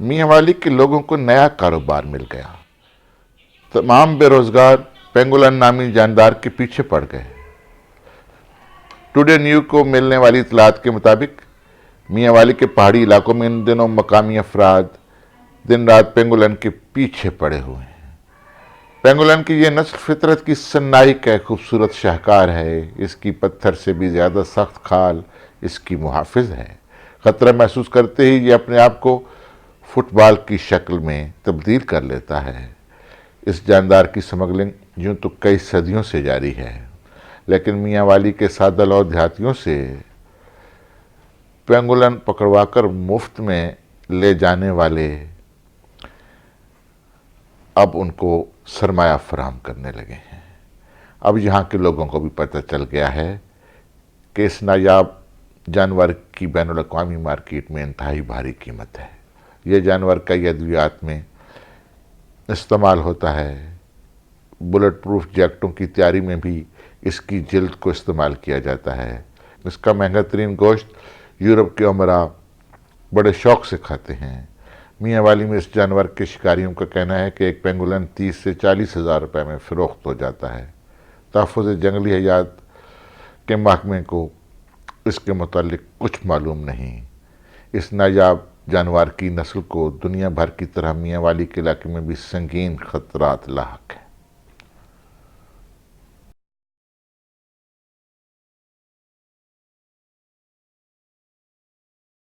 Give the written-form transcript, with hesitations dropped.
میاں والی کے لوگوں کو نیا کاروبار مل گیا۔ تمام بے روزگار پینگولن نامی جاندار کے پیچھے پڑ گئے۔ ٹوڈے نیو کو ملنے والی اطلاعات کے مطابق میاں والی کے پہاڑی علاقوں میں ان دنوں مقامی افراد دن رات پینگولن کے پیچھے پڑے ہوئے ہیں۔ پینگولن کی یہ نسل فطرت کی صناعی کا ایک خوبصورت شاہکار ہے۔ اس کی پتھر سے بھی زیادہ سخت کھال اس کی محافظ ہے۔ خطرہ محسوس کرتے ہی یہ اپنے آپ کو فٹ بال کی شکل میں تبدیل کر لیتا ہے۔ اس جاندار کی سمگلنگ یوں تو کئی صدیوں سے جاری ہے، لیکن میاں والی کے سادہ لو دیہاتیوں سے پینگولن پکڑوا کر مفت میں لے جانے والے اب ان کو سرمایہ فراہم کرنے لگے ہیں۔ اب یہاں کے لوگوں کو بھی پتہ چل گیا ہے کہ اس نایاب جانور کی بین الاقوامی مارکیٹ میں انتہائی بھاری قیمت ہے۔ یہ جانور کئی ادویات میں استعمال ہوتا ہے۔ بلٹ پروف جیکٹوں کی تیاری میں بھی اس کی جلد کو استعمال کیا جاتا ہے۔ اس کا مہنگا ترین گوشت یورپ کے امراء بڑے شوق سے کھاتے ہیں۔ میاں والی میں اس جانور کے شکاریوں کا کہنا ہے کہ ایک پینگولن 30 سے 40 ہزار روپے میں فروخت ہو جاتا ہے۔ تحفظ جنگلی حیات کے محکمے کو اس کے متعلق کچھ معلوم نہیں۔ اس نایاب جانور کی نسل کو دنیا بھر کی طرح میاں والی کے علاقے میں بھی سنگین خطرات لاحق ہیں۔